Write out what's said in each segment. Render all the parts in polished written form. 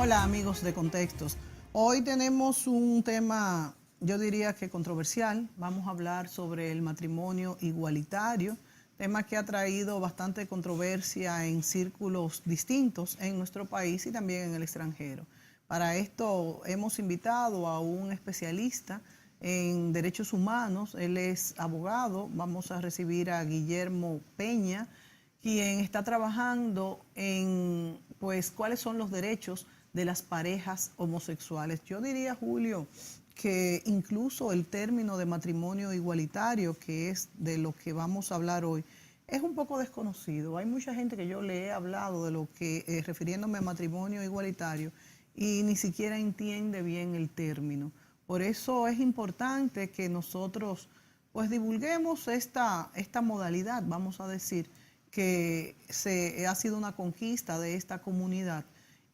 Hola amigos de Contextos. Hoy tenemos un tema, yo diría que controversial. Vamos a hablar sobre el matrimonio igualitario, tema que ha traído bastante controversia en círculos distintos en nuestro país y también en el extranjero. Para esto hemos invitado a un especialista en derechos humanos. Él es abogado. Vamos a recibir a Guillermo Peña, quien está trabajando en, pues, cuáles son los derechos de las parejas homosexuales. Yo diría, Julio, que incluso el término de matrimonio igualitario, que es de lo que vamos a hablar hoy, es un poco desconocido. Hay mucha gente que yo le he hablado de lo que, refiriéndome a matrimonio igualitario, y ni siquiera entiende bien el término. Por eso es importante que nosotros pues divulguemos esta modalidad, vamos a decir, que ha sido una conquista de esta comunidad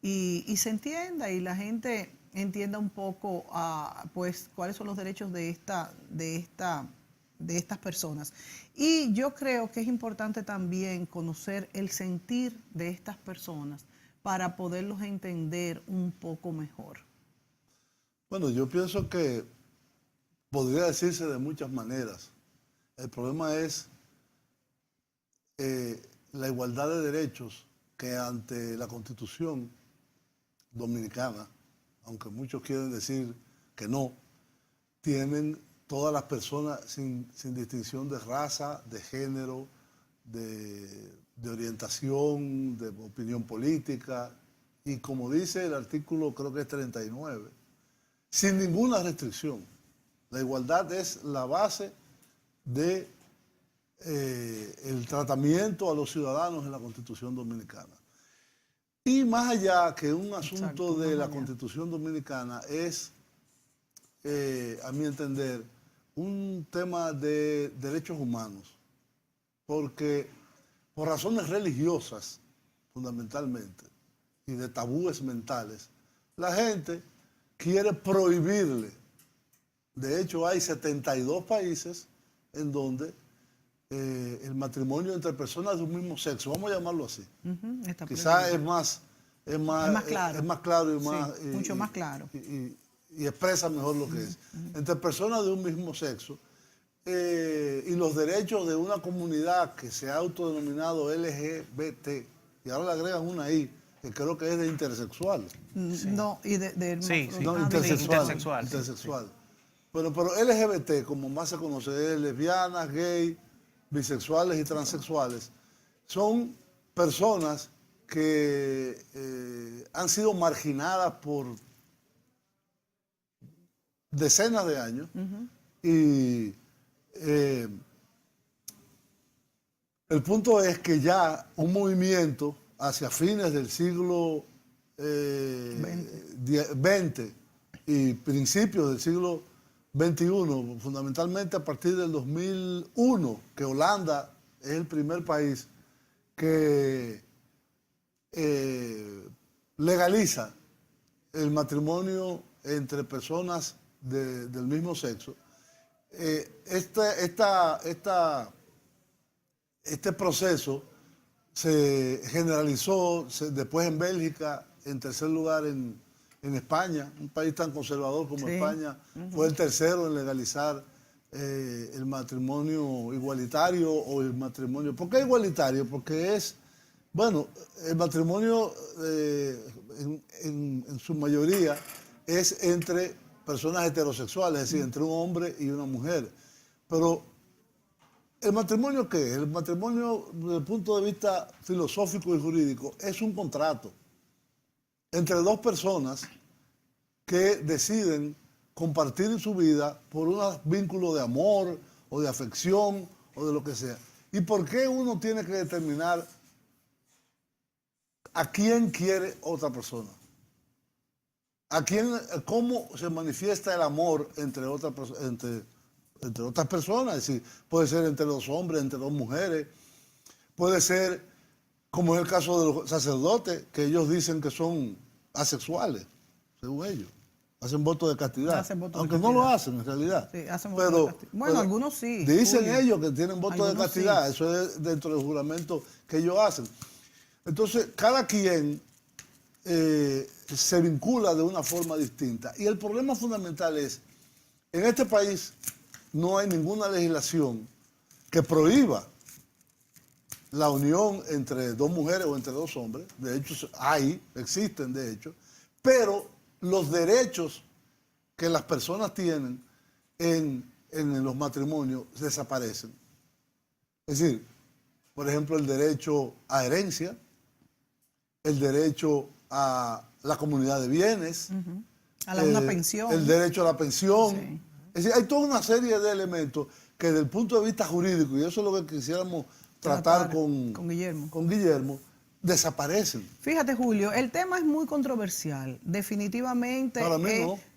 y se entienda y la gente entienda un poco pues cuáles son los derechos de estas personas. Y yo creo que es importante también conocer el sentir de estas personas para poderlos entender un poco mejor. Bueno, yo pienso que podría decirse de muchas maneras. El problema es la igualdad de derechos que ante la Constitución dominicana, aunque muchos quieren decir que no, tienen todas las personas sin distinción de raza, de género, de orientación, de opinión política, y como dice el artículo, creo que es 39, sin ninguna restricción. La igualdad es la base de el tratamiento a los ciudadanos en la Constitución Dominicana. Y más allá que un asunto de la Constitución Dominicana es, a mi entender, un tema de derechos humanos, porque por razones religiosas, fundamentalmente, y de tabúes mentales, la gente quiere prohibirle. De hecho, hay 72 países en donde el matrimonio entre personas de un mismo sexo, vamos a llamarlo así, quizás es más claro y más, sí, mucho más claro. Y expresa mejor lo que es. Entre personas de un mismo sexo y los derechos de una comunidad que se ha autodenominado LGBT, y ahora le agregan una I, que creo que es de intersexual. Sí. No, y no, intersexual. Bueno, pero LGBT, como más se conoce, es lesbianas, gay, bisexuales y transexuales, son personas que han sido marginadas por decenas de años y el punto es que ya un movimiento hacia fines del siglo XX y principios del siglo XXI, fundamentalmente a partir del 2001, que Holanda es el primer país que legaliza el matrimonio entre personas del mismo sexo. Este proceso se generalizó después en Bélgica, en tercer lugar en España, un país tan conservador como España, fue el tercero en legalizar el matrimonio igualitario o el matrimonio. ¿Por qué igualitario? Porque es, bueno, el matrimonio en su mayoría es entre personas heterosexuales, es decir, entre un hombre y una mujer. Pero ¿el matrimonio qué es? El matrimonio, desde el punto de vista filosófico y jurídico, es un contrato entre dos personas que deciden compartir su vida por un vínculo de amor o de afección o de lo que sea. ¿Y por qué uno tiene que determinar a quién quiere otra persona? ¿Cómo se manifiesta el amor entre otras personas? Es decir, puede ser entre dos hombres, entre dos mujeres, puede ser, como es el caso de los sacerdotes, que ellos dicen que son asexuales, según ellos. Hacen voto de castidad, aunque no lo hacen en realidad. Sí, hacen voto de castidad. Bueno, algunos sí. Dicen ellos que tienen voto de castidad, sí. Eso es dentro del juramento que ellos hacen. Entonces, cada quien se vincula de una forma distinta. Y el problema fundamental es, en este país no hay ninguna legislación que prohíba la unión entre dos mujeres o entre dos hombres. De hecho, existen de hecho, pero los derechos que las personas tienen en los matrimonios desaparecen. Es decir, por ejemplo, el derecho a herencia, el derecho a la comunidad de bienes, a una pensión. el derecho a la pensión. Sí. Es decir, hay toda una serie de elementos que desde el punto de vista jurídico, y eso es lo que quisiéramos tratar con Guillermo, desaparecen. Fíjate, Julio, el tema es muy controversial. Definitivamente. Para mí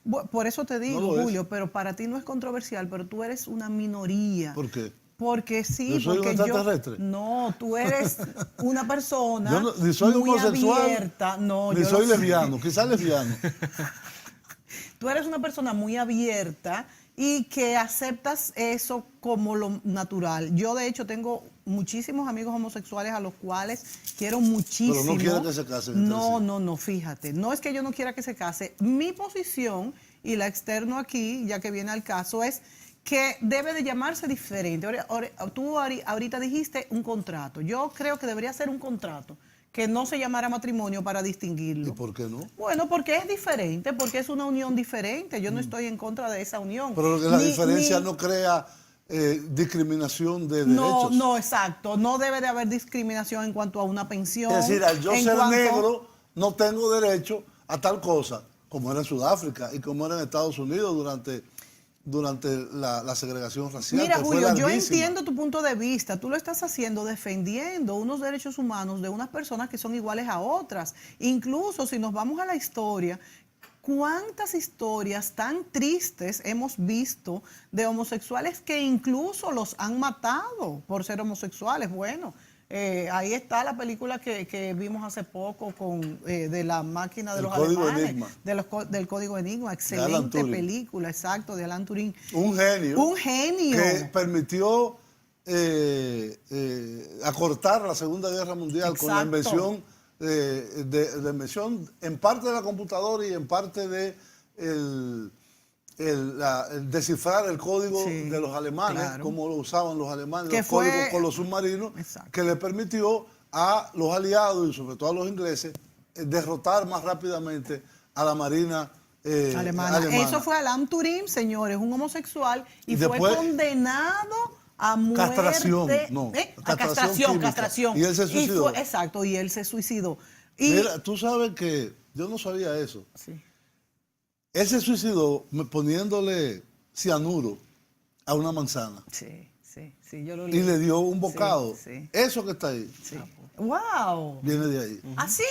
no. Por eso te digo, No Julio, pero para ti no es controversial, pero tú eres una minoría. ¿Por qué? Porque sí, ¿Yo soy porque un extraterrestre? No, tú eres una persona Yo ni soy muy homosexual, abierta. No, ni yo soy lo sé. lesbiano, quizás lesbiano. Tú eres una persona muy abierta y que aceptas eso como lo natural. Yo, de hecho, tengo muchísimos amigos homosexuales a los cuales quiero muchísimo. Pero no quiero que se casen. No, fíjate. No es que yo no quiera que se case. Mi posición, y la externo aquí, ya que viene al caso, es que debe de llamarse diferente. Tú ahorita dijiste un contrato. Yo creo que debería ser un contrato que no se llamara matrimonio para distinguirlo. ¿Y por qué no? Bueno, porque es diferente, porque es una unión diferente. Yo no estoy en contra de esa unión. Pero la diferencia no crea discriminación de derechos. No, exacto. No debe de haber discriminación en cuanto a una pensión. Es decir, al yo ser negro, no tengo derecho a tal cosa, como era en Sudáfrica y como era en Estados Unidos durante la segregación racial. Mira, Julio, yo entiendo tu punto de vista. Tú lo estás haciendo defendiendo unos derechos humanos de unas personas que son iguales a otras. Incluso si nos vamos a la historia, ¿cuántas historias tan tristes hemos visto de homosexuales que incluso los han matado por ser homosexuales? Bueno, ahí está la película que vimos hace poco de la máquina de los alemanes, del Código Enigma. Excelente película, exacto, de Alan Turing. Un genio. Un genio. Que permitió acortar la Segunda Guerra Mundial. Exacto. Con la invención de invención en parte de la computadora y en parte de el descifrar el código de los alemanes, claro, como lo usaban los alemanes, los códigos con los submarinos, exacto, que le permitió a los aliados y sobre todo a los ingleses derrotar más rápidamente a la marina alemana. Eso fue Alan Turing, señores, un homosexual, y fue condenado a muerte. Castración, castración. Y él se suicidó. Exacto, y él se suicidó. Mira, tú sabes que yo no sabía eso. Sí. Él se suicidó poniéndole cianuro a una manzana. Sí, yo lo leí. Y le dio un bocado. Sí. Eso que está ahí. Sí. ¡Wow! Viene de ahí. ¿Ah, sí?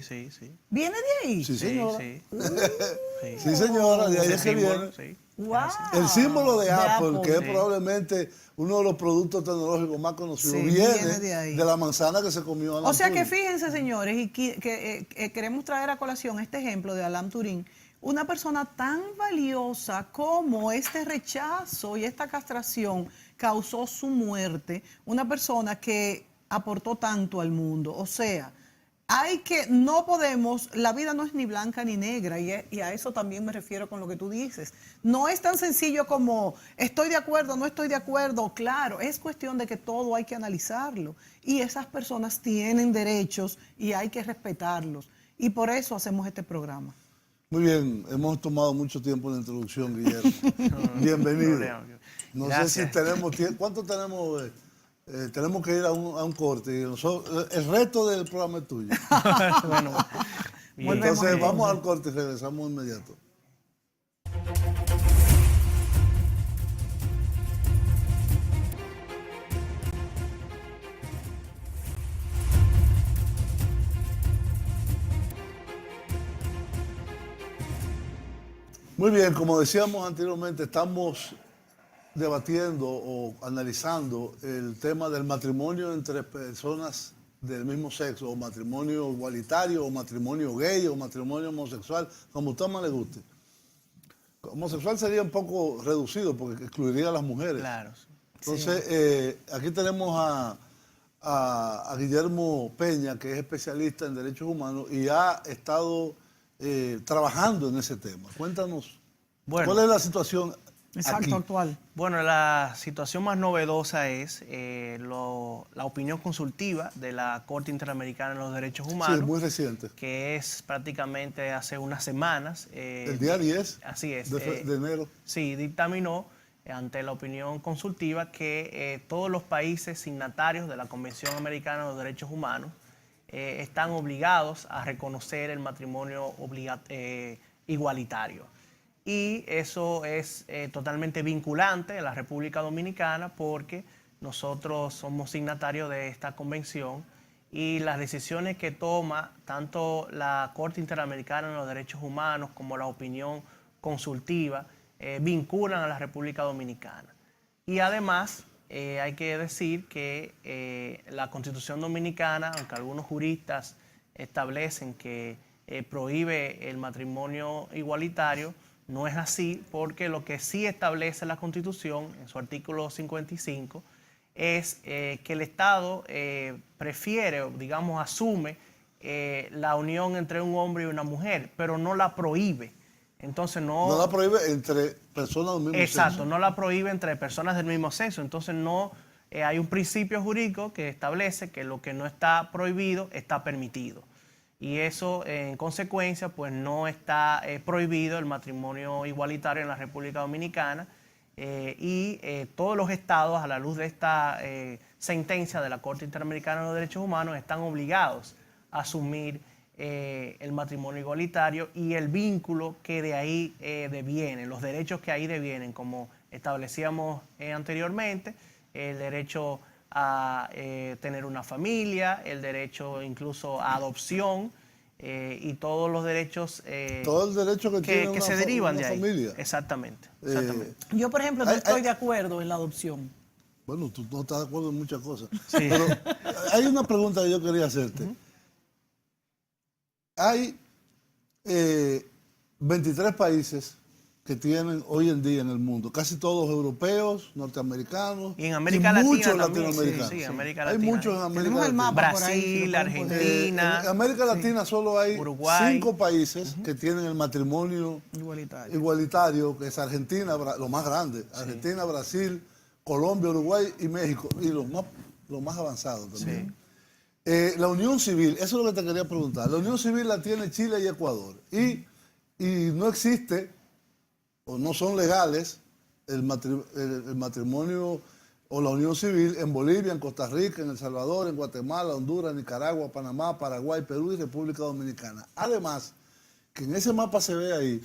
Sí. ¿Viene de ahí? Sí, señora. Sí, señora, de ahí es que viene. Sí. Wow. El símbolo de Apple, que es probablemente uno de los productos tecnológicos más conocidos, viene de la manzana que se comió Alan Turing. O sea que fíjense, señores, y que queremos traer a colación este ejemplo de Alan Turing. Una persona tan valiosa como este rechazo y esta castración causó su muerte, una persona que aportó tanto al mundo. O sea, no podemos, la vida no es ni blanca ni negra, y a eso también me refiero con lo que tú dices. No es tan sencillo como estoy de acuerdo, no estoy de acuerdo. Claro, es cuestión de que todo hay que analizarlo, y esas personas tienen derechos y hay que respetarlos, y por eso hacemos este programa. Muy bien, hemos tomado mucho tiempo en la introducción, Guillermo. Bienvenido. No sé si tenemos tiempo. ¿Cuánto tenemos? Tenemos que ir a un corte. El resto del programa es tuyo. Bueno, entonces vamos al corte y regresamos inmediato. Muy bien, como decíamos anteriormente, estamos debatiendo o analizando el tema del matrimonio entre personas del mismo sexo, o matrimonio igualitario, o matrimonio gay, o matrimonio homosexual, como a usted más le guste. Homosexual sería un poco reducido porque excluiría a las mujeres. Claro. Entonces, aquí tenemos a Guillermo Peña, que es especialista en derechos humanos y ha estado trabajando en ese tema. Cuéntanos, Bueno. ¿cuál es la situación Exacto, aquí? actual. Bueno, la situación más novedosa es la opinión consultiva de la Corte Interamericana de los Derechos Sí, Humanos, muy reciente. que es prácticamente hace unas semanas. El día 10 Así es. de enero. Sí, dictaminó ante la opinión consultiva que todos los países signatarios de la Convención Americana de los Derechos Humanos están obligados a reconocer el matrimonio igualitario. Y eso es totalmente vinculante en la República Dominicana porque nosotros somos signatarios de esta convención y las decisiones que toma tanto la Corte Interamericana de los Derechos Humanos como la opinión consultiva vinculan a la República Dominicana. Y además hay que decir que la Constitución Dominicana, aunque algunos juristas establecen que prohíbe el matrimonio igualitario, no es así, porque lo que sí establece la Constitución, en su artículo 55, es que el Estado prefiere, digamos, asume la unión entre un hombre y una mujer, pero no la prohíbe. Entonces No la prohíbe entre personas del mismo sexo. Exacto, no la prohíbe entre personas del mismo sexo. Entonces no hay un principio jurídico que establece que lo que no está prohibido está permitido. Y eso, en consecuencia, pues no está prohibido el matrimonio igualitario en la República Dominicana todos los estados, a la luz de esta sentencia de la Corte Interamericana de los Derechos Humanos, están obligados a asumir el matrimonio igualitario y el vínculo que de ahí deviene, los derechos que ahí devienen, como establecíamos anteriormente, el derecho a tener una familia, el derecho incluso a adopción y todos los derechos Todo el derecho que tiene se derivan una de ahí. familia. Exactamente. Yo, por ejemplo, no estoy de acuerdo en la adopción. Bueno, tú no estás de acuerdo en muchas cosas. Sí. Pero hay una pregunta que yo quería hacerte. Hay 23 países que tienen hoy en día en el mundo, casi todos europeos, norteamericanos Y en América Latina muchos también, latinoamericanos. sí, América Hay Latina. muchos en América Tenemos el Latina. mapa por ahí, si Brasil, lo pueden poner. Argentina. En América Latina solo hay Uruguay. 5 países que tienen el matrimonio Igualitario. igualitario, que es Argentina, lo más grande, Argentina, Brasil, Colombia, Uruguay y México, y los más avanzados también. La unión civil, eso es lo que te quería preguntar. La unión civil la tiene Chile y Ecuador. Y no existe, o no son legales, el matrimonio o la unión civil en Bolivia, en Costa Rica, en El Salvador, en Guatemala, Honduras, Nicaragua, Panamá, Paraguay, Perú y República Dominicana. Además, que en ese mapa se ve ahí,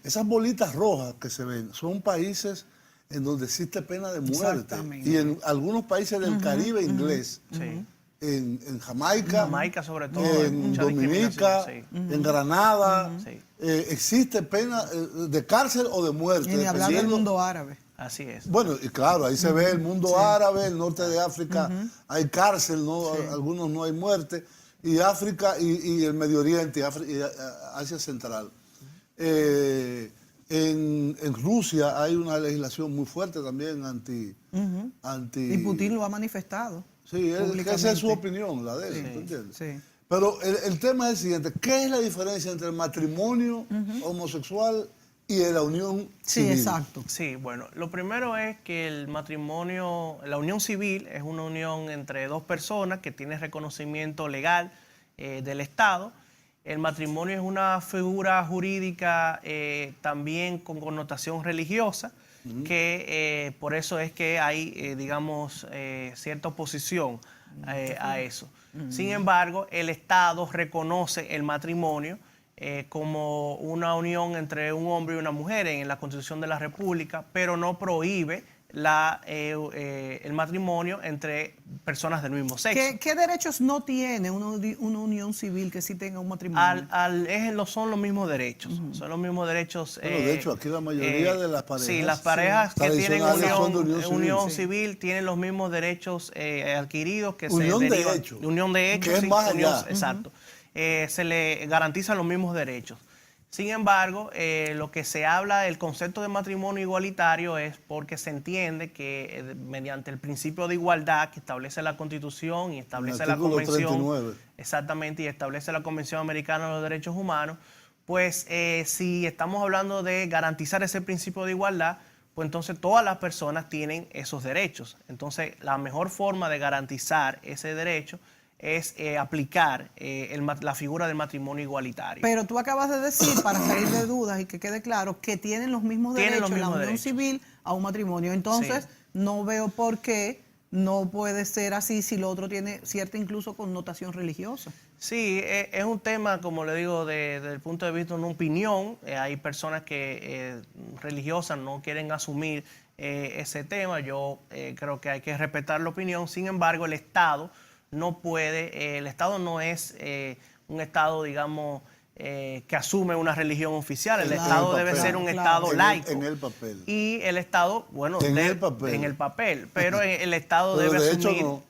esas bolitas rojas que se ven son países en donde existe pena de muerte. Exactamente. Y en algunos países del Caribe inglés, Sí. en Jamaica, Jamaica, sobre todo, hay en mucha Dominica, discriminación, en Granada, Sí. existe pena de cárcel o de muerte. Y ni hablar del dependiendo- mundo árabe. Así es. Bueno, y claro, ahí se ve el mundo árabe, el norte de África, hay cárcel, ¿no? Algunos no hay muerte, y África y el Medio Oriente, y Asia Central. En Rusia hay una legislación muy fuerte también anti... Y Putin lo ha manifestado. Sí, esa es su públicamente. opinión, la de él, ¿tú entiendes? Sí. Pero el tema es el siguiente, ¿qué es la diferencia entre el matrimonio homosexual y la unión Sí, civil? exacto. Sí, bueno, lo primero es que el matrimonio, la unión civil es una unión entre dos personas que tiene reconocimiento legal del Estado. El matrimonio es una figura jurídica también con connotación religiosa, que por eso es que hay, digamos, cierta oposición a eso. Sin embargo, el Estado reconoce el matrimonio como una unión entre un hombre y una mujer en la Constitución de la República, pero no prohíbe el matrimonio entre personas del mismo sexo. ¿Qué derechos no tiene una unión civil que sí tenga un matrimonio? Son los mismos derechos. Son los mismos derechos. Bueno, de hecho, aquí la mayoría de las parejas, Sí, las parejas que tienen tradicionales son de unión civil. civil tienen los mismos derechos adquiridos que Unión se de derivan. hecho. Unión de hecho. Que es sí, más allá. Exacto. Se le garantizan los mismos derechos. Sin embargo, lo que se habla del concepto de matrimonio igualitario es porque se entiende que mediante el principio de igualdad que establece la Constitución y establece la artículo Convención, 39. exactamente, y establece la Convención Americana de los Derechos Humanos, pues si estamos hablando de garantizar ese principio de igualdad, pues entonces todas las personas tienen esos derechos. Entonces, la mejor forma de garantizar ese derecho es aplicar la figura del matrimonio igualitario. Pero tú acabas de decir, para salir de dudas y que quede claro, que tienen los mismos derechos en la unión civil a un matrimonio. Entonces, Sí. no veo por qué no puede ser así si lo otro tiene cierta incluso connotación religiosa. Sí, es un tema, como le digo, desde el punto de vista de una opinión. Hay personas que religiosas no quieren asumir ese tema. Yo creo que hay que respetar la opinión. Sin embargo, el Estado no puede, el Estado no es un Estado, digamos, que asume una religión oficial. El Estado debe ser un Estado laico. En el papel. Y el Estado, bueno, En el papel. en el papel, pero el Estado Pero debe de hecho asumir, no.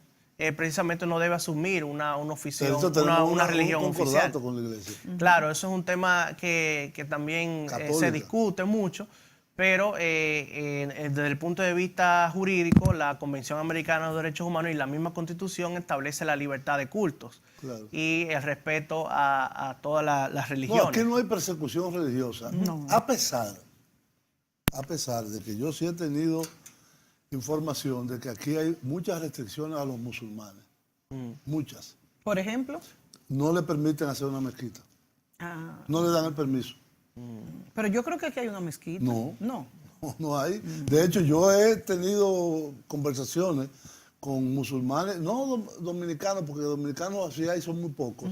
Precisamente no debe asumir una oficio, De hecho, tenemos una religión un oficial. concordato con la iglesia. Claro, eso es un tema que también se Católica. discute mucho, pero desde el punto de vista jurídico, la Convención Americana de los Derechos Humanos y la misma Constitución establece la libertad de cultos Claro. y el respeto a todas las No, religiones. aquí no hay persecución religiosa. No. A pesar de que yo sí he tenido información de que aquí hay muchas restricciones a los musulmanes. Muchas. Por ejemplo, No le permiten hacer una mezquita. No le dan el permiso. pero yo creo que aquí hay una mezquita. No. No. No hay. De hecho, yo he tenido conversaciones con musulmanes, no dominicanos, porque dominicanos así hay son muy pocos,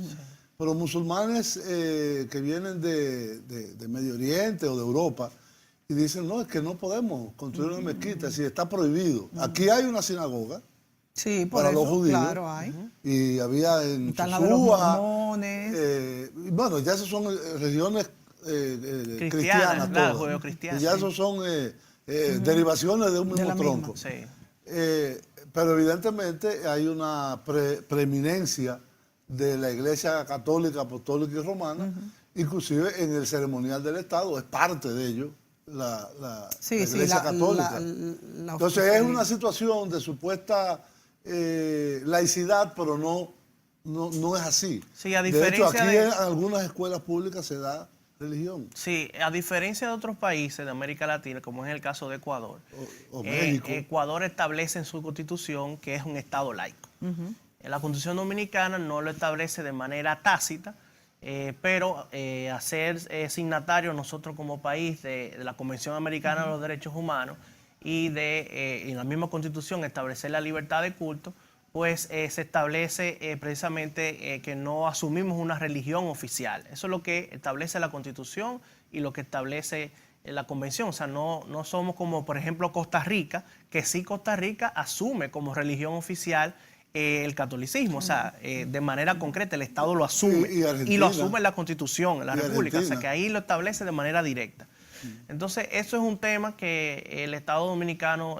pero musulmanes que vienen de Medio Oriente o de Europa y dicen, no, es que no podemos construir una mezquita, si está prohibido. Aquí hay una sinagoga Sí, por para eso, los judíos. claro, hay. Y había en Están la de los Sosúa, mormones. y bueno, ya esas son regiones Cristianas, cristianas claro, todas. judeocristianas, Y ya sí. esos son derivaciones de un De mismo la misma. tronco. Sí. Pero evidentemente hay una preeminencia de la Iglesia Católica, Apostólica y Romana, inclusive en el ceremonial del Estado, es parte de ello la Iglesia Católica. Entonces es una situación de supuesta laicidad, pero no es así. Sí, a de hecho, diferencia aquí de- en algunas escuelas públicas se da religión. Sí, a diferencia de otros países de América Latina, como es el caso de Ecuador, O México. Ecuador establece en su constitución que es un Estado laico. La Constitución Dominicana no lo establece de manera tácita, pero a ser signatarios nosotros como país de la Convención Americana de los Derechos Humanos y en la misma Constitución establecer la libertad de culto, pues se establece precisamente que no asumimos una religión oficial. Eso es lo que establece la Constitución y lo que establece la Convención. O sea, no somos como, por ejemplo, Costa Rica, que sí Costa Rica asume como religión oficial el catolicismo. O sea, de manera concreta el Estado lo asume Y Argentina. y lo asume en la Constitución, en la Y República. O sea, Argentina. que ahí lo establece de manera directa. Entonces, eso es un tema que el Estado dominicano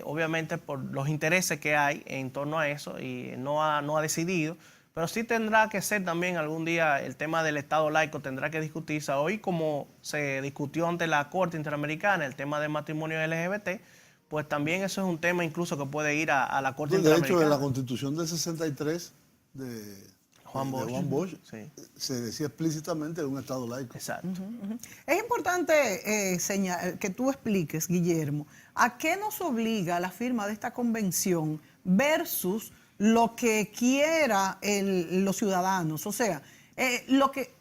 obviamente por los intereses que hay en torno a eso, y no ha decidido, pero sí tendrá que ser también algún día el tema del Estado laico, tendrá que discutirse. Hoy, como se discutió ante la Corte Interamericana el tema del matrimonio LGBT, pues también eso es un tema incluso que puede ir a la Corte De hecho, en Interamericana. la Constitución del 63 de Juan de Bosch. Bosch, Sí. se decía explícitamente un Estado laico. Exacto. Es importante que tú expliques, Guillermo, a qué nos obliga la firma de esta convención versus lo que quiera los ciudadanos. O sea,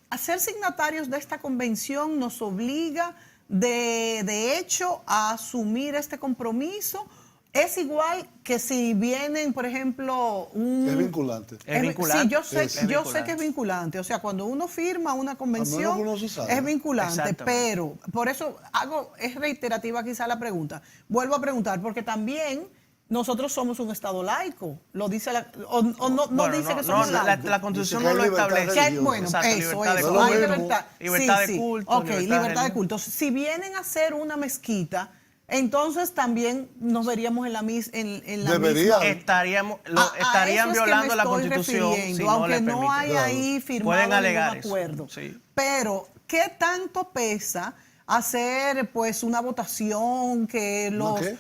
hacer signatarios de esta convención nos obliga de hecho a asumir este compromiso. Es igual que si vienen, por ejemplo, Es vinculante. Es vinculante. Sí, yo sé vinculante. que es vinculante. O sea, cuando uno firma una convención, Al menos uno se sabe. es vinculante. Exactamente. Pero, por eso es reiterativa quizá la pregunta. Vuelvo a preguntar, porque también nosotros somos un Estado laico. Lo dice no Bueno, dice que somos laicos. la Constitución Dice que no hay lo libertad establece. religiosa. Bueno, Exacto, eso, libertad de eso. culto. Hay Lo mismo. libertad. Libertad de Sí. culto, Ok, libertad libertad de religiosa. culto. Si vienen a hacer una mezquita, entonces también nos veríamos en la misma. Debería. Estarían A eso es que violando me la estoy Constitución refiriendo, si no aunque le no permiten. hay ahí firmado Pueden alegar ningún eso, acuerdo. sí. Pero, ¿qué tanto pesa hacer pues una votación que los... ¿Qué?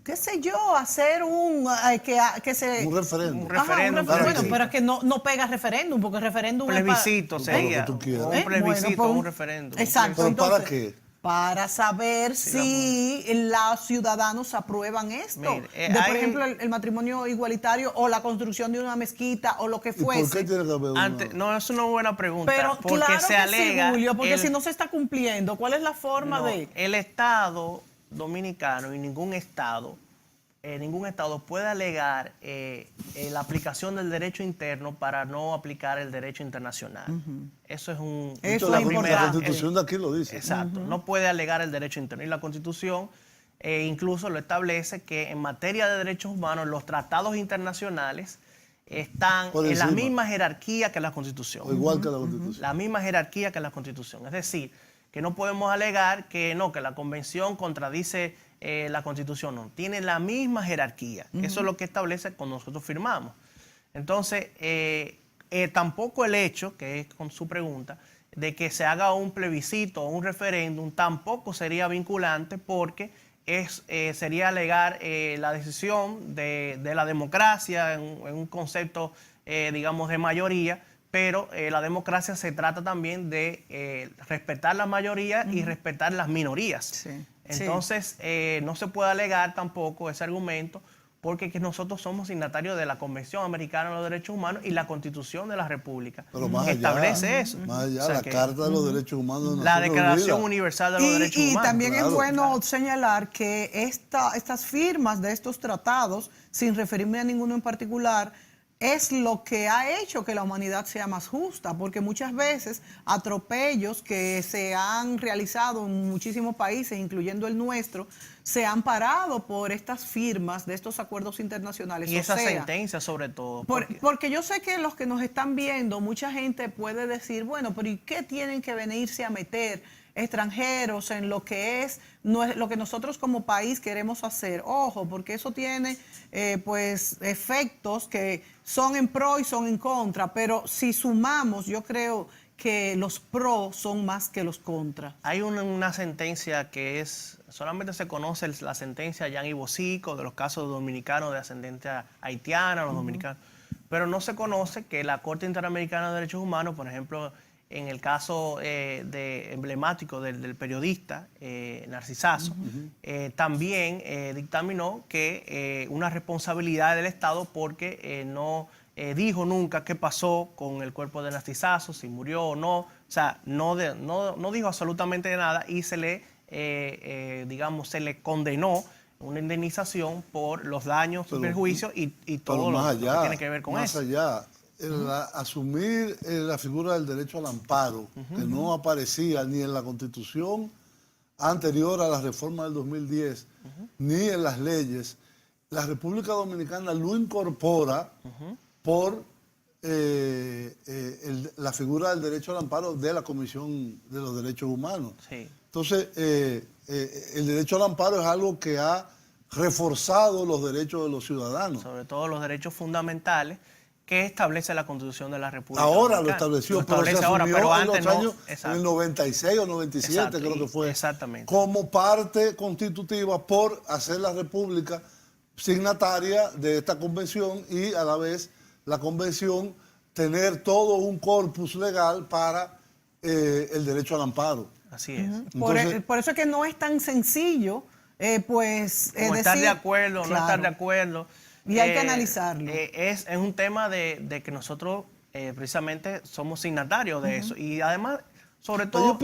qué sé yo, hacer que se... Un referéndum. Un Ajá, referéndum. bueno, sí. pero es que no pega referéndum, porque referéndum es Plebiscito para lo que sería. tú quieras. Un plebiscito, pues, un referéndum. Exacto. ¿Pero para entonces, qué? Para saber si los ciudadanos aprueban esto. Mire, Por hay- ejemplo, el matrimonio igualitario o la construcción de una mezquita o lo que ¿Y por fuese. qué tiene que haber una? No, es una buena pregunta. Pero porque claro se que alega sí, Julio, porque el- si no se está cumpliendo, ¿cuál es la forma no, de...? el Estado dominicano y ningún Estado puede alegar la aplicación del derecho interno para no aplicar el derecho internacional. Eso es un... Eso la, es importante. la Constitución de aquí lo dice. Exacto, no puede alegar el derecho interno. Y la Constitución incluso lo establece que en materia de derechos humanos los tratados internacionales están Por en la encima. misma jerarquía que la Constitución. O igual que la Constitución. La misma jerarquía que la Constitución. Es decir, que no podemos alegar que no, que la Convención contradice la Constitución. No, tiene la misma jerarquía. Eso es lo que establece cuando nosotros firmamos. Entonces, tampoco el hecho, que es con su pregunta, de que se haga un plebiscito o un referéndum, tampoco sería vinculante porque sería alegar la decisión de la democracia en un concepto, digamos, de mayoría, pero la democracia se trata también de respetar la mayoría y respetar las minorías. Sí. Entonces, no se puede alegar tampoco ese argumento porque que nosotros somos signatarios de la Convención Americana de los Derechos Humanos y la Constitución de la República. Pero más allá, establece eso. Más allá, O sea la que Carta de los Derechos Humanos de la Naciones Declaración Unidas. Universal de los Derechos Humanos. Y también claro. es bueno señalar que estas firmas de estos tratados, sin referirme a ninguno en particular, es lo que ha hecho que la humanidad sea más justa, porque muchas veces atropellos que se han realizado en muchísimos países, incluyendo el nuestro, se han parado por estas firmas de estos acuerdos internacionales. Y O esa sea, sentencia sobre todo. porque yo sé que los que nos están viendo, mucha gente puede decir, bueno, pero ¿y qué tienen que venirse a meter extranjeros en lo que es lo que nosotros como país queremos hacer? Ojo, porque eso tiene pues efectos que son en pro y son en contra, pero si sumamos, yo creo que los pro son más que los contra. Hay una sentencia que solamente se conoce la sentencia Jan y Bosico de los casos dominicanos de ascendencia haitiana, los dominicanos, pero no se conoce que la Corte Interamericana de Derechos Humanos, por ejemplo, en el caso emblemático del periodista Narcisazo, también dictaminó que una responsabilidad del Estado porque no dijo nunca qué pasó con el cuerpo de Narcisazo, si murió o no, o sea, no dijo absolutamente nada y se le condenó una indemnización por los daños y perjuicios y todo lo que tiene que ver con eso. Más allá, asumir la figura del derecho al amparo, que no aparecía ni en la Constitución anterior a la reforma del 2010, ni en las leyes, la República Dominicana lo incorpora por la figura del derecho al amparo de la Comisión de los Derechos Humanos. Sí. Entonces, el derecho al amparo es algo que ha reforzado los derechos de los ciudadanos. Sobre todo los derechos fundamentales que establece la Constitución de la República Ahora lo Dominicana. estableció, Lo pero se establece asumió ahora, pero en antes los no. años, en el 96 o 97, Exacto, creo que fue. exactamente. Como parte constitutiva por hacer la República signataria de esta convención y a la vez la convención tener todo un corpus legal para el derecho al amparo. Así es. Entonces, Por eso es que no es tan sencillo, pues... Como estar de acuerdo o no estar de Claro. acuerdo. Y hay que analizarlo. Es un tema de que nosotros precisamente somos signatarios de eso. Y además, sobre todo, yo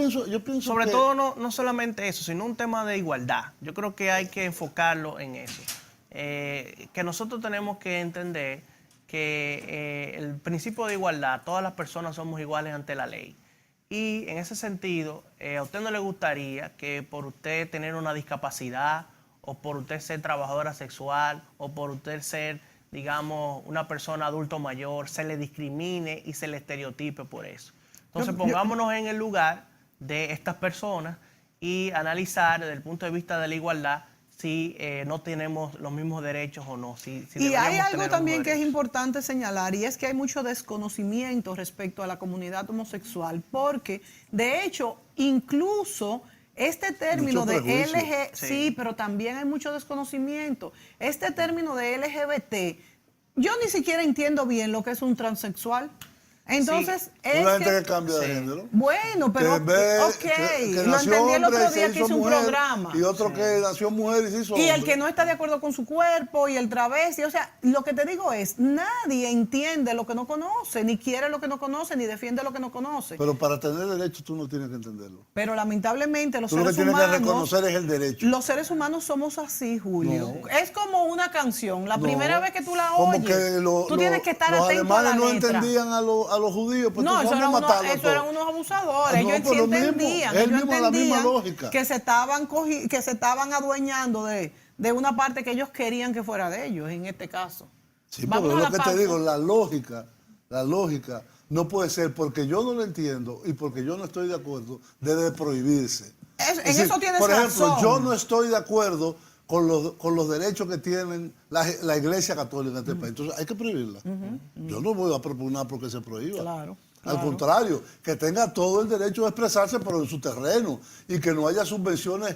pienso sobre que todo no solamente eso, sino un tema de igualdad. Yo creo que hay que enfocarlo en eso. Que nosotros tenemos que entender que el principio de igualdad, todas las personas somos iguales ante la ley. Y en ese sentido, a usted no le gustaría que por usted tener una discapacidad o por usted ser trabajadora sexual o por usted ser, digamos, una persona adulto mayor, se le discrimine y se le estereotipe por eso. Entonces, pongámonos en el lugar de estas personas y analizar desde el punto de vista de la igualdad si no tenemos los mismos derechos o no. Si Y hay deberíamos algo tener los también mismos que es derechos. importante señalar, y es que hay mucho desconocimiento respecto a la comunidad homosexual, porque de hecho incluso Este término Mucho de prejuicio. LG, sí, pero también hay mucho desconocimiento. Este término de LGBT, yo ni siquiera entiendo bien lo que es un transexual. Entonces, es Una gente que, que cambia de Sí. género. bueno, Que pero en vez- ok, que lo nació entendí el hombre, otro se día que hizo hice un mujer, programa. Y otro que nació mujer y se hizo Y el hombre. que no está de acuerdo con su cuerpo y el travesti, o sea, lo que te digo es, nadie entiende lo que no conoce, ni quiere lo que no conoce, ni defiende lo que no conoce. Pero para tener derecho tú no tienes que entenderlo. Pero lamentablemente los Tú lo que seres tienes que humanos, reconocer es el derecho. los seres humanos somos así, Julio. No. Es como una canción, la No. primera vez que tú la Como oyes, que tú tienes que estar los atento a la alemanes no letra. entendían a los judíos, pues No, tú eso vamos a matarlos eso eran todos. unos abusadores. Ah, no, Ellos pues sí lo mismo, entendían, es ellos mismo la misma entendían lógica. que que se estaban adueñando de una parte que ellos querían que fuera de ellos, en este caso. Sí, Vámonos pero a es la lo que te pausa. digo, la lógica no puede ser porque yo no lo entiendo y porque yo no estoy de acuerdo, debe prohibirse. En eso tienes por ejemplo, razón. yo no estoy de acuerdo con los derechos que tienen la Iglesia Católica en este país. Entonces hay que prohibirla. Yo no voy a propugnar porque se prohíba. Claro, Al claro. contrario, que tenga todo el derecho de expresarse, pero en su terreno, y que no haya subvenciones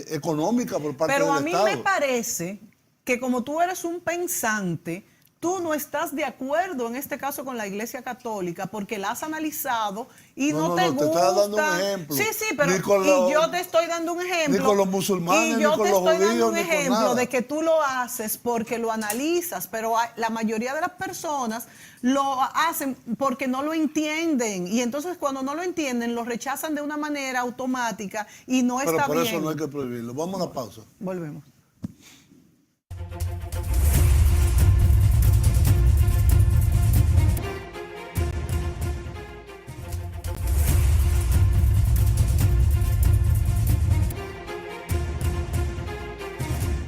económicas por parte Pero del a mí Estado. me parece que como tú eres un pensante, tú no estás de acuerdo en este caso con la Iglesia Católica porque la has analizado y no, te gusta. te estaba dando un ejemplo. Sí, sí, pero Ni con los- yo te estoy dando un ejemplo. ni con los musulmanes, y yo ni con te los estoy dando judíos, un ni con ejemplo nada. de que tú lo haces porque lo analizas, pero la mayoría de las personas lo hacen porque no lo entienden y entonces cuando no lo entienden lo rechazan de una manera automática y no Pero está por bien. eso no hay que prohibirlo. Vamos a una pausa. Volvemos.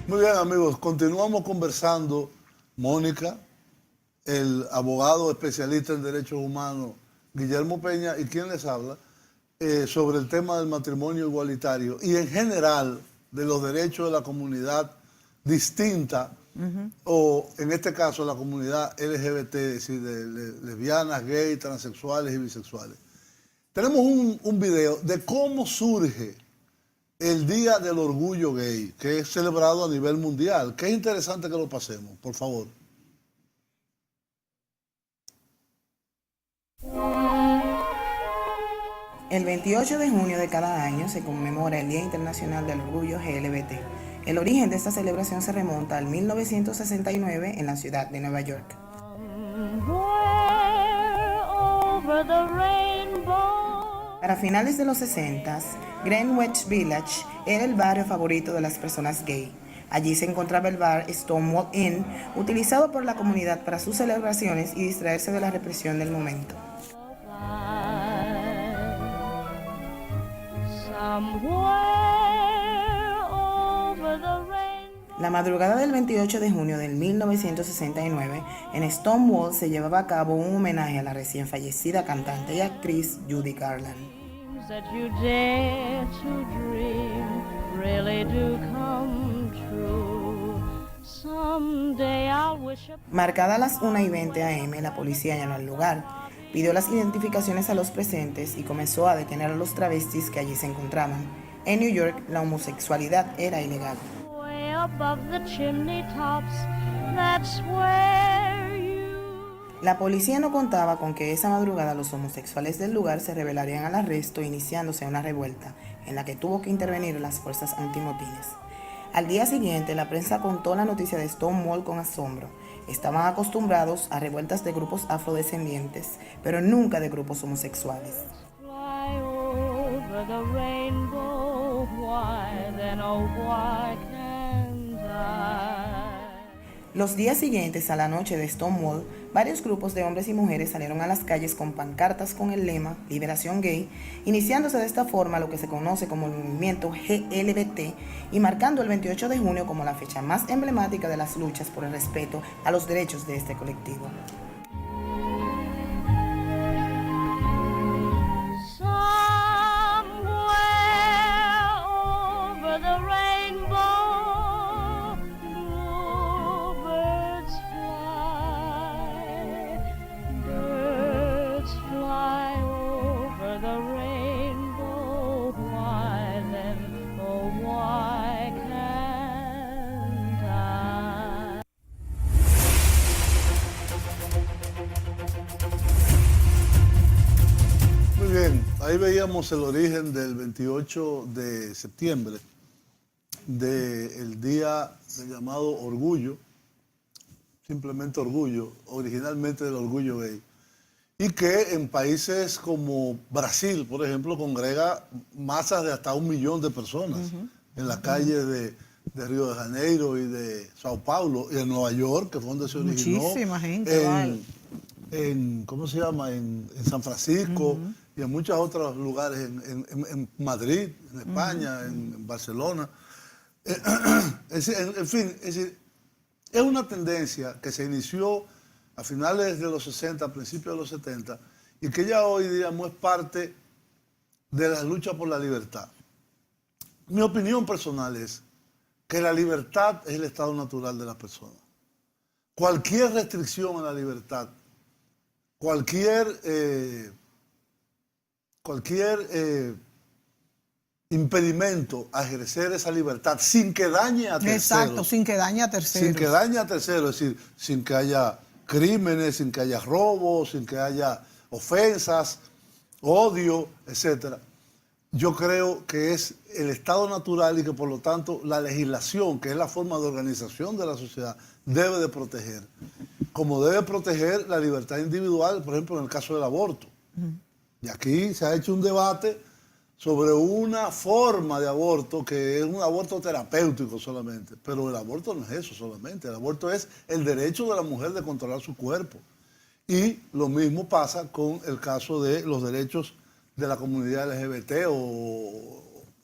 Muy bien, amigos, continuamos conversando. Mónica, el abogado especialista en derechos humanos, Guillermo Peña, y quien les habla, sobre el tema del matrimonio igualitario y en general de los derechos de la comunidad distinta, o en este caso la comunidad LGBT, es decir, de lesbianas, gays, transexuales y bisexuales. Tenemos un video de cómo surge el Día del Orgullo Gay, que es celebrado a nivel mundial. Que es interesante que lo pasemos, por favor. El 28 de junio de cada año se conmemora el Día Internacional del Orgullo LGBT. El origen de esta celebración se remonta al 1969 en la ciudad de Nueva York. Para finales de los 60, Greenwich Village era el barrio favorito de las personas gay. Allí se encontraba el bar Stonewall Inn, utilizado por la comunidad para sus celebraciones y distraerse de la represión del momento. La madrugada del 28 de junio de 1969, en Stonewall se llevaba a cabo un homenaje a la recién fallecida cantante y actriz Judy Garland. That you dare to dream really do come true. Someday I'll wish upon Marcada las 1:20 a.m., la policía allanó el lugar, pidió las identificaciones a los presentes y comenzó a detener a los travestis que allí se encontraban. En New York, la homosexualidad era ilegal. way above the chimney tops. That's where you. La policía no contaba con que esa madrugada los homosexuales del lugar se rebelarían al arresto, iniciándose una revuelta en la que tuvo que intervenir las fuerzas antimotines. Al día siguiente, la prensa contó la noticia de Stonewall con asombro. Estaban acostumbrados a revueltas de grupos afrodescendientes, pero nunca de grupos homosexuales. Fly over the rainbow. Why then, oh, why can't I? Los días siguientes a la noche de Stonewall, varios grupos de hombres y mujeres salieron a las calles con pancartas con el lema Liberación Gay, iniciándose de esta forma lo que se conoce como el movimiento GLBT y marcando el 28 de junio como la fecha más emblemática de las luchas por el respeto a los derechos de este colectivo. Somewhere over the rainbow, bluebirds fly over the rainbow. Why ahí veíamos el origen del 28 de septiembre, del día del llamado orgullo, simplemente orgullo, originalmente del orgullo gay, y que en países como Brasil, por ejemplo, congrega masas de hasta 1 millón de personas en las calles de Río de Janeiro y de Sao Paulo, y en Nueva York, que fue donde se originó. Muchísima gente, vale. ¿Cómo se llama? En San Francisco y en muchos otros lugares, en Madrid, en España, en Barcelona. En fin, es decir, es una tendencia que se inició a finales de los 60, a principios de los 70, y que ya hoy, digamos, es parte de la lucha por la libertad. Mi opinión personal es que la libertad es el estado natural de las personas. Cualquier restricción a la libertad, cualquier impedimento a ejercer esa libertad sin que dañe a terceros. Exacto, sin que dañe a terceros. Sin que dañe a terceros, es decir, sin que haya crímenes, sin que haya robos, sin que haya ofensas, odio, etc. Yo creo que es el estado natural y que por lo tanto la legislación, que es la forma de organización de la sociedad, debe de proteger. Como debe proteger la libertad individual, por ejemplo, en el caso del aborto. Y aquí se ha hecho un debate sobre una forma de aborto que es un aborto terapéutico solamente. Pero el aborto no es eso solamente. El aborto es el derecho de la mujer de controlar su cuerpo. Y lo mismo pasa con el caso de los derechos de la comunidad LGBT o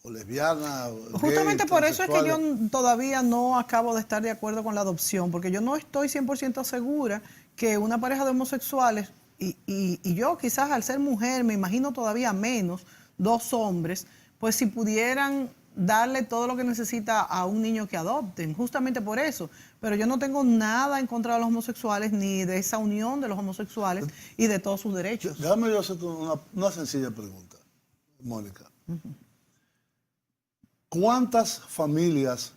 lesbiana. Justamente gay, por eso es que yo transexuales. todavía no acabo de estar de acuerdo con la adopción, porque yo no estoy 100% segura que una pareja de homosexuales, y yo quizás al ser mujer me imagino todavía menos, 2 hombres, pues si pudieran darle todo lo que necesita a un niño que adopten, justamente por eso. Pero yo no tengo nada en contra de los homosexuales, ni de esa unión de los homosexuales y de todos sus derechos. Déjame yo hacerte una sencilla pregunta, Mónica. ¿Cuántas familias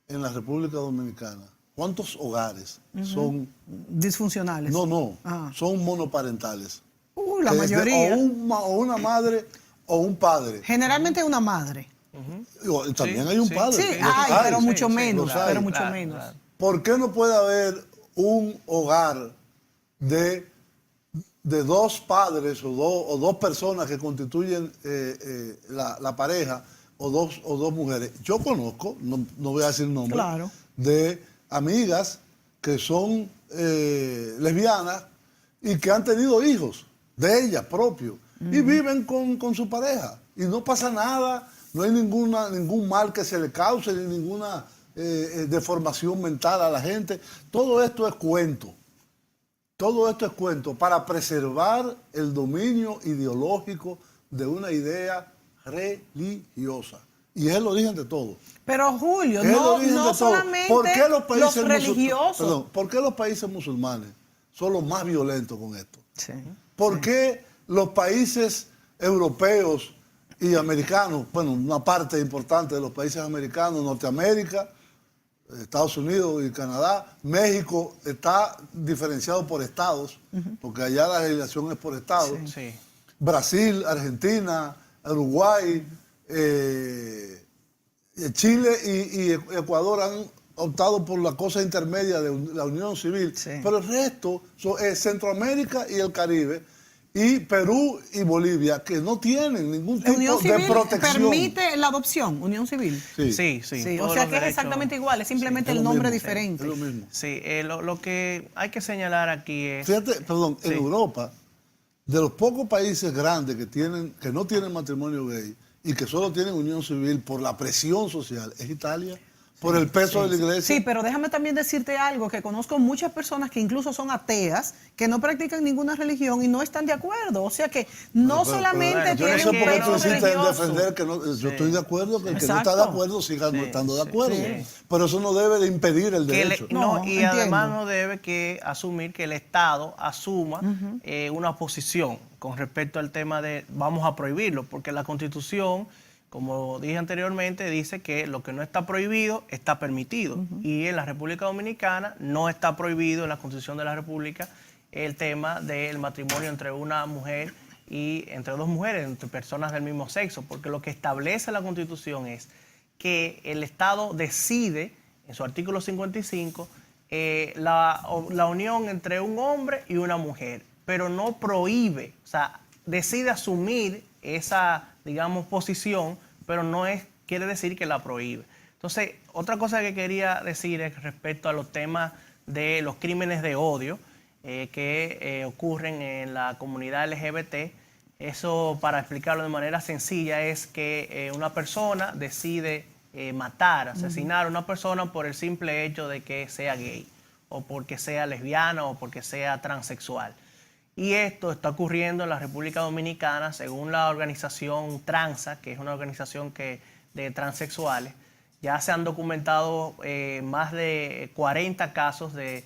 en la República Dominicana, cuántos hogares son... Disfuncionales. No, Ah. son monoparentales? La Es de- mayoría. o una madre o un padre. Generalmente una madre. Y también Sí, hay un sí. padre. Sí, Los hay, hay, pero mucho sí, menos, los hay. pero mucho Claro, menos. claro. ¿Por qué no puede haber un hogar de 2 padres o dos personas que constituyen la pareja o dos mujeres? Yo conozco, no voy a decir nombres, Claro. de amigas que son lesbianas y que han tenido hijos de ellas propios y viven con su pareja y no pasa nada, no hay ningún mal que se le cause ni ninguna deformación mental a la gente. Todo esto es cuento. Todo esto es cuento para preservar el dominio ideológico de una idea religiosa. Y es el origen de todo. Pero Julio, Es el no, origen no de todo. solamente ¿Por qué los países los religiosos. Perdón, ¿por qué los países musulmanes son los más violentos con esto? Sí. ¿Por qué los países europeos y americanos, bueno, una parte importante de los países americanos, Norteamérica, Estados Unidos y Canadá, México está diferenciado por estados, porque allá la legislación es por estados. Sí. Brasil, Argentina, Uruguay, Chile y Ecuador han optado por la cosa intermedia de la unión civil, Sí. pero el resto es Centroamérica y el Caribe, y Perú y Bolivia, que no tienen ningún La tipo unión de civil protección. permite la adopción, unión civil. Sí, Sí. Sí, o todos sea los que es derechos- exactamente igual, es simplemente es el lo nombre mismo, diferente. es lo mismo. Sí, lo que hay que señalar aquí es... Fíjate, perdón, en Sí. Europa, de los pocos países grandes que no tienen matrimonio gay y que solo tienen unión civil por la presión social, es Italia, por el peso de la iglesia. Sí, pero déjame también decirte algo, que conozco muchas personas que incluso son ateas, que no practican ninguna religión y no están de acuerdo. O sea que no Pero, solamente yo no tienen sé un por qué tú peso insistes en religioso. defender que no. Yo estoy de acuerdo que el que no está de Exacto. acuerdo siga no Sí, estando de sí, acuerdo. sí. Pero eso no debe de impedir el que derecho. No, y entiendo. además no debe que asumir que el Estado asuma una posición con respecto al tema de vamos a prohibirlo, porque la Constitución, como dije anteriormente, dice que lo que no está prohibido está permitido. Y en la República Dominicana no está prohibido en la Constitución de la República el tema del matrimonio entre una mujer y entre dos mujeres, entre personas del mismo sexo, porque lo que establece la Constitución es que el Estado decide, en su artículo 55, la unión entre un hombre y una mujer, pero no prohíbe, o sea, decide asumir esa, digamos, posición, pero no quiere decir que la prohíbe. Entonces, otra cosa que quería decir es respecto a los temas de los crímenes de odio que ocurren en la comunidad LGBT. Eso, para explicarlo de manera sencilla, es que una persona decide matar, asesinar a una persona por el simple hecho de que sea gay, o porque sea lesbiana, o porque sea transexual. Y esto está ocurriendo en la República Dominicana, según la organización Transa, que es una organización de transexuales. Ya se han documentado más de 40 casos de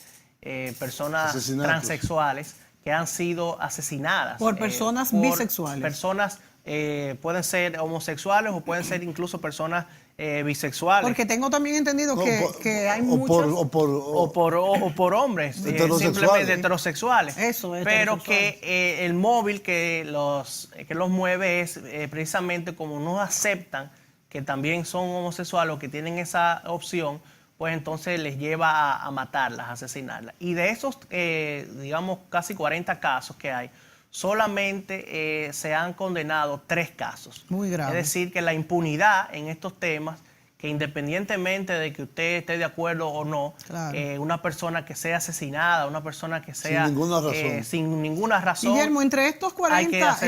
personas transexuales que han sido asesinadas. Por personas bisexuales. Personas pueden ser homosexuales o pueden ser incluso personas bisexuales. Porque tengo también entendido que hay muchos... O por hombres, simplemente heterosexuales. Eso, pero que el móvil que los mueve es precisamente como no aceptan que también son homosexuales o que tienen esa opción, pues entonces les lleva a matarlas, a asesinarlas. Y de esos, digamos, casi 40 casos que hay, solamente se han condenado 3 casos. Muy grave. Es decir, que la impunidad en estos temas, que independientemente de que usted esté de acuerdo o no, claro, una persona que sea asesinada, una persona que sea sin ninguna razón. Guillermo, entre estos 40,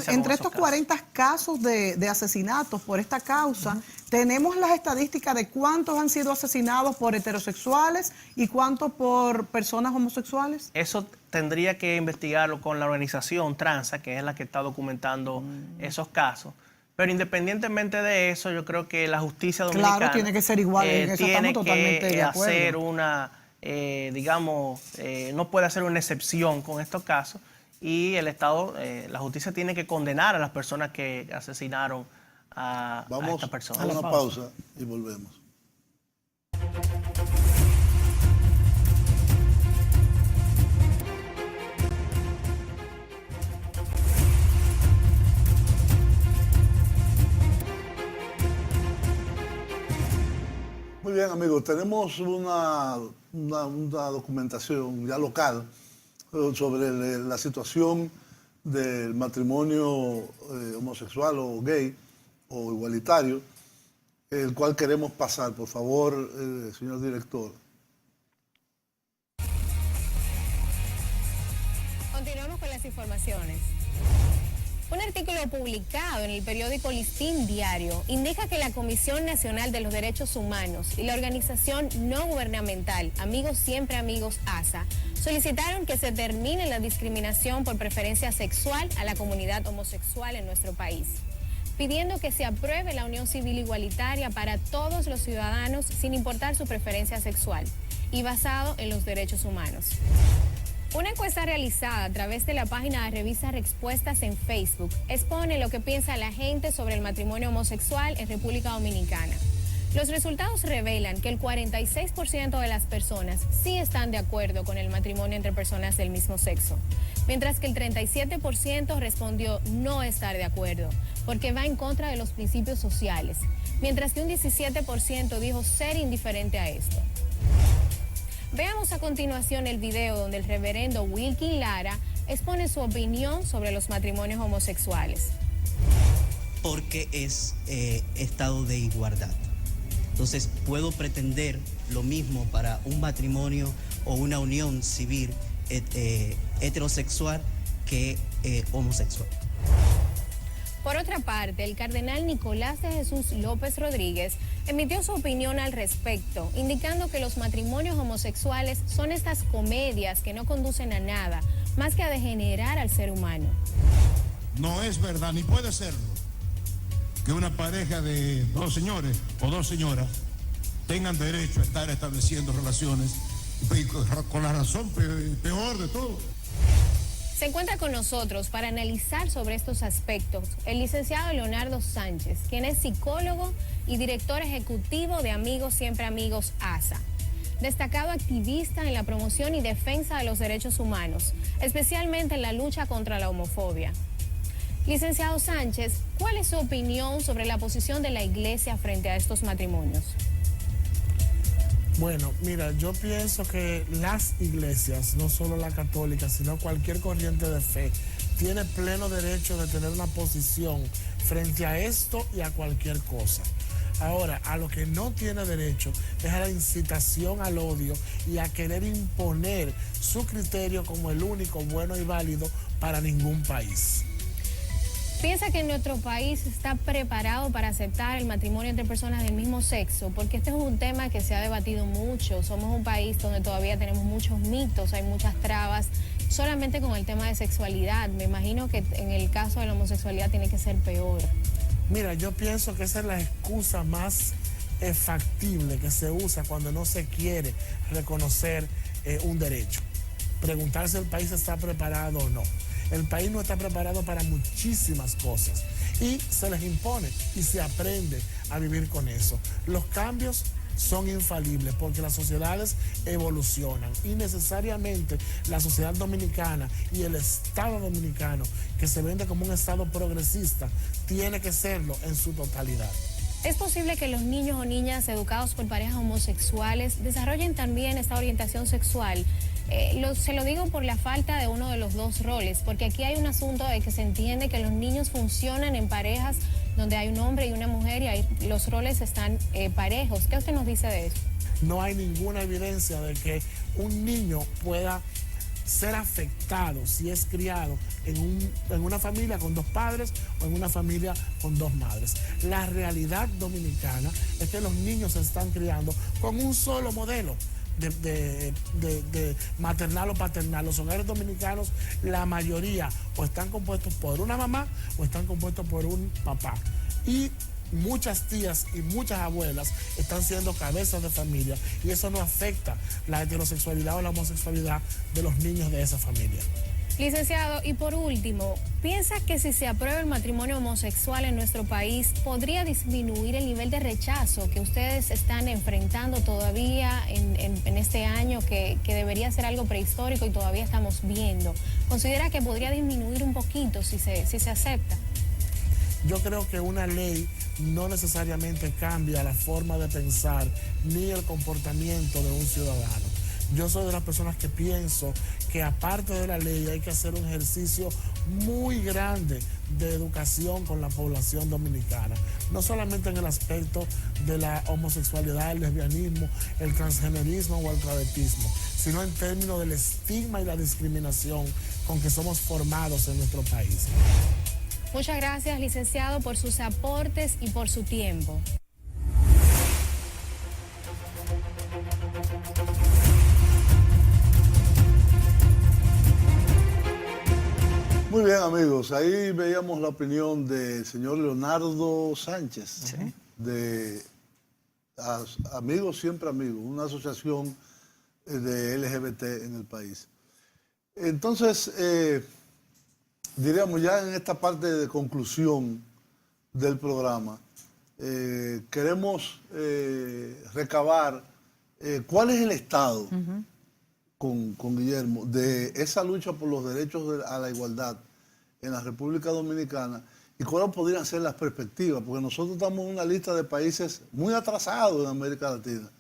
entre estos 40 casos de asesinatos por esta causa, tenemos las estadísticas de cuántos han sido asesinados por heterosexuales y cuántos por personas homosexuales. Eso tendría que investigarlo con la organización Transa, que es la que está documentando esos casos. Pero independientemente de eso, yo creo que la justicia dominicana... Claro, tiene que ser igual, en eso estamos totalmente de acuerdo. Hacer una, digamos, no puede hacer una excepción con estos casos, y el Estado, la justicia tiene que condenar a las personas que asesinaron a esta persona. Vamos a una pausa y volvemos. Muy bien, amigos, tenemos una documentación ya local sobre la situación del matrimonio homosexual o gay o igualitario, el cual queremos pasar. Por favor, señor director. Continuamos con las informaciones. Un artículo publicado en el periódico Listín Diario indica que la Comisión Nacional de los Derechos Humanos y la organización no gubernamental Amigos Siempre Amigos ASA solicitaron que se termine la discriminación por preferencia sexual a la comunidad homosexual en nuestro país, pidiendo que se apruebe la unión civil igualitaria para todos los ciudadanos sin importar su preferencia sexual y basado en los derechos humanos. Una encuesta realizada a través de la página de Revisa Respuestas en Facebook expone lo que piensa la gente sobre el matrimonio homosexual en República Dominicana. Los resultados revelan que el 46% de las personas sí están de acuerdo con el matrimonio entre personas del mismo sexo, mientras que el 37% respondió no estar de acuerdo, porque va en contra de los principios sociales, mientras que un 17% dijo ser indiferente a esto. Veamos a continuación el video donde el reverendo Wilkin Lara expone su opinión sobre los matrimonios homosexuales. Porque es estado de igualdad. Entonces puedo pretender lo mismo para un matrimonio o una unión civil heterosexual que homosexual. Por otra parte, el cardenal Nicolás de Jesús López Rodríguez emitió su opinión al respecto, indicando que los matrimonios homosexuales son estas comedias que no conducen a nada, más que a degenerar al ser humano. No es verdad, ni puede serlo, que una pareja de 2 señores o 2 señoras tengan derecho a estar estableciendo relaciones con la razón peor de todo. Se encuentra con nosotros para analizar sobre estos aspectos el licenciado Leonardo Sánchez, quien es psicólogo y director ejecutivo de Amigos Siempre Amigos ASA, destacado activista en la promoción y defensa de los derechos humanos, especialmente en la lucha contra la homofobia. Licenciado Sánchez, ¿cuál es su opinión sobre la posición de la Iglesia frente a estos matrimonios? Bueno, mira, yo pienso que las iglesias, no solo la católica, sino cualquier corriente de fe, tiene pleno derecho de tener una posición frente a esto y a cualquier cosa. Ahora, a lo que no tiene derecho es a la incitación al odio y a querer imponer su criterio como el único bueno y válido para ningún país. ¿Piensa que nuestro país está preparado para aceptar el matrimonio entre personas del mismo sexo? Porque este es un tema que se ha debatido mucho. Somos un país donde todavía tenemos muchos mitos, hay muchas trabas, solamente con el tema de sexualidad. Me imagino que en el caso de la homosexualidad tiene que ser peor. Mira, yo pienso que esa es la excusa más factible que se usa cuando no se quiere reconocer un derecho. Preguntarse si el país está preparado o no. El país no está preparado para muchísimas cosas y se les impone y se aprende a vivir con eso. Los cambios son infalibles porque las sociedades evolucionan y necesariamente la sociedad dominicana y el Estado dominicano, que se vende como un Estado progresista, tiene que serlo en su totalidad. ¿Es posible que los niños o niñas educados por parejas homosexuales desarrollen también esta orientación sexual? Se lo digo por la falta de uno de los dos roles, porque aquí hay un asunto de que se entiende que los niños funcionan en parejas donde hay un hombre y una mujer y ahí los roles están parejos. ¿Qué usted nos dice de eso? No hay ninguna evidencia de que un niño pueda ser afectado si es criado en una familia con dos padres o en una familia con dos madres. La realidad dominicana es que los niños se están criando con un solo modelo de maternal o paternal. Los hogares dominicanos, la mayoría o están compuestos por una mamá o están compuestos por un papá. Y muchas tías y muchas abuelas están siendo cabezas de familia y eso no afecta la heterosexualidad o la homosexualidad de los niños de esa familia. Licenciado, y por último, ¿piensa que si se aprueba el matrimonio homosexual en nuestro país, podría disminuir el nivel de rechazo que ustedes están enfrentando todavía en este año, que debería ser algo prehistórico y todavía estamos viendo? ¿Considera que podría disminuir un poquito si se acepta? Yo creo que una ley no necesariamente cambia la forma de pensar ni el comportamiento de un ciudadano. Yo soy de las personas que pienso que aparte de la ley hay que hacer un ejercicio muy grande de educación con la población dominicana. No solamente en el aspecto de la homosexualidad, el lesbianismo, el transgenerismo o el travestismo, sino en términos del estigma y la discriminación con que somos formados en nuestro país. Muchas gracias, licenciado, por sus aportes y por su tiempo. Muy bien, amigos. Ahí veíamos la opinión del señor Leonardo Sánchez, de Amigos Siempre Amigos, una asociación de LGBT en el país. Entonces, diríamos ya en esta parte de conclusión del programa, queremos recabar cuál es el estado, con Guillermo, de esa lucha por los derechos a la igualdad en la República Dominicana y cuáles podrían ser las perspectivas, porque nosotros estamos en una lista de países muy atrasados en América Latina,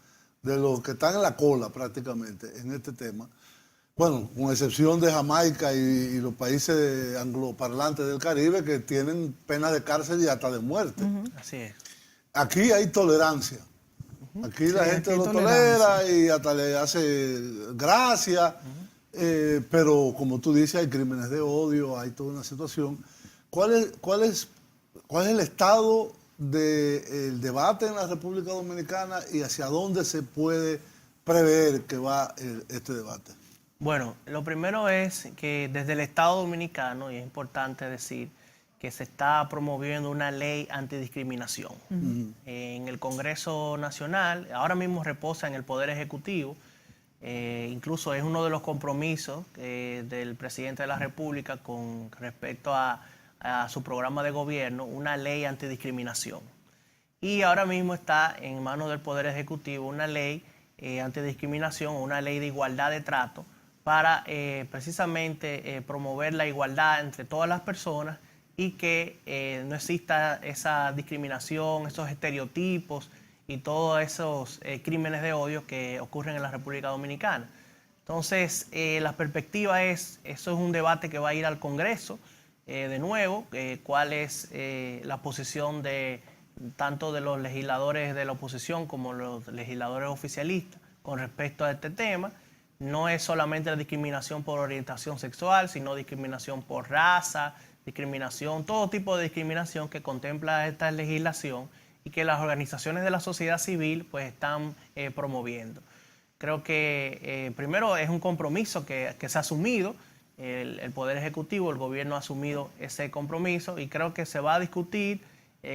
de los que están en la cola prácticamente en este tema. Bueno, con excepción de Jamaica y los países angloparlantes del Caribe que tienen penas de cárcel y hasta de muerte. Así es. Aquí hay tolerancia. Aquí la gente lo tolera y hasta le hace gracia, pero como tú dices, hay crímenes de odio, hay toda una situación. ¿Cuál es el estado del debate en la República Dominicana y hacia dónde se puede prever que va este debate? Bueno, lo primero es que desde el Estado Dominicano, y es importante decir, que se está promoviendo una ley antidiscriminación. En el Congreso Nacional, ahora mismo reposa en el Poder Ejecutivo, incluso es uno de los compromisos del presidente de la República con respecto a su programa de gobierno, una ley antidiscriminación. Y ahora mismo está en manos del Poder Ejecutivo una ley antidiscriminación, una ley de igualdad de trato para precisamente promover la igualdad entre todas las personas y que no exista esa discriminación, esos estereotipos y todos esos crímenes de odio que ocurren en la República Dominicana. Entonces, la perspectiva es, eso es un debate que va a ir al Congreso, de nuevo, cuál es la posición de tanto de los legisladores de la oposición como los legisladores oficialistas con respecto a este tema. No es solamente la discriminación por orientación sexual, sino discriminación por raza, discriminación, todo tipo de discriminación que contempla esta legislación y que las organizaciones de la sociedad civil pues están promoviendo. Creo que primero es un compromiso que se ha asumido, el Poder Ejecutivo, el gobierno ha asumido ese compromiso y creo que se va a discutir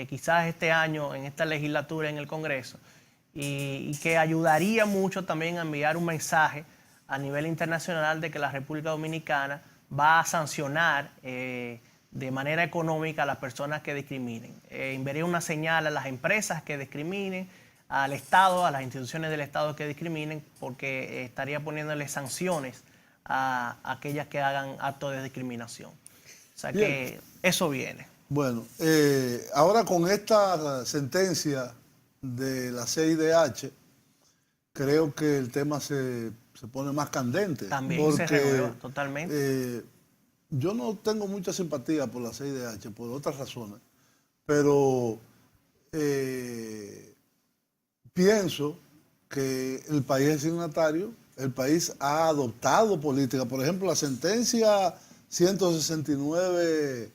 quizás este año en esta legislatura en el Congreso y que ayudaría mucho también a enviar un mensaje a nivel internacional de que la República Dominicana va a sancionar de manera económica a las personas que discriminen. Enviaría una señal a las empresas que discriminen, al Estado, a las instituciones del Estado que discriminen, porque estaría poniéndole sanciones a aquellas que hagan actos de discriminación. O sea que eso viene. Bueno, ahora con esta sentencia de la CIDH, creo que el tema se pone más candente. También porque, se reveló totalmente. Yo no tengo mucha simpatía por la CIDH, por otras razones, pero pienso que el país es signatario, el país ha adoptado política. Por ejemplo, la sentencia 169...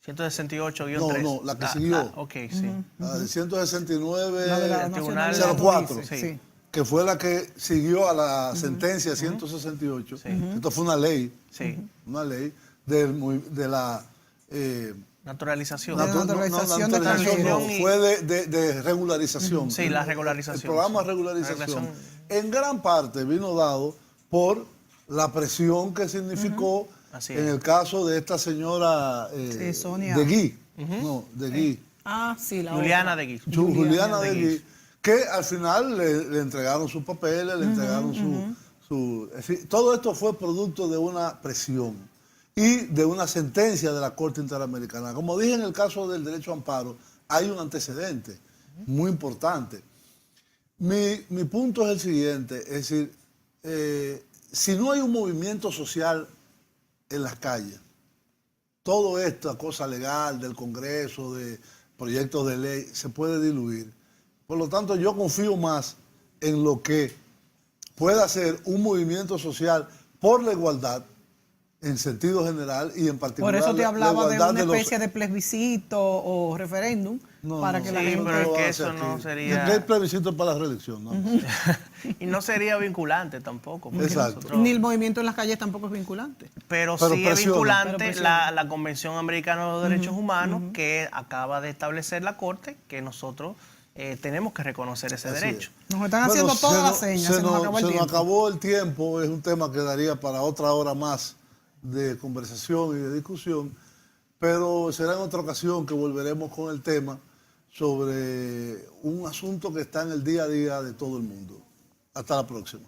168-3. No, la que siguió. Ok, sí. La de 169, La de la el Tribunal 04, sí. que fue la que siguió a la sentencia 168. Sí. Esto fue una ley, Sí. una ley de la... naturalización. Naturalización de naturalización, extranjeros. fue de regularización. Sí, la regularización. El programa de Sí. regularización. En gran parte vino dado por la presión que significó Así en es. el caso de esta señora Sonia. de Gui. No, de Gui. Ah, sí, la Juliana otra. de Gui. Juliana de de Gui, que al final le entregaron sus papeles, le entregaron su... Es decir, todo esto fue producto de una presión y de una sentencia de la Corte Interamericana. Como dije en el caso del derecho a amparo, hay un antecedente muy importante. Mi punto es el siguiente, es decir, si no hay un movimiento social en las calles, toda esta cosa legal del Congreso, de proyectos de ley, se puede diluir. Por lo tanto, yo confío más en lo que pueda ser un movimiento social por la igualdad, en sentido general y en particular. Por eso te hablaba de igualdad una los- especie de plebiscito o referéndum para que la Sí, gente... pero es lo que hace eso no aquí. sería- ¿Qué plebiscito para la reelección? ¿No? Y no sería vinculante tampoco. porque Exacto. nosotros- Ni el movimiento en las calles tampoco es vinculante. Pero Pero sí es presiona. vinculante Pero presiona. la Convención Americana de los Derechos Humanos que acaba de establecer la Corte que nosotros tenemos que reconocer ese Así derecho. Nos están haciendo todas las señas, se nos acabó el se tiempo. nos acabó el tiempo, es un tema que daría para otra hora más de conversación y de discusión, pero será en otra ocasión que volveremos con el tema sobre un asunto que está en el día a día de todo el mundo. Hasta la próxima.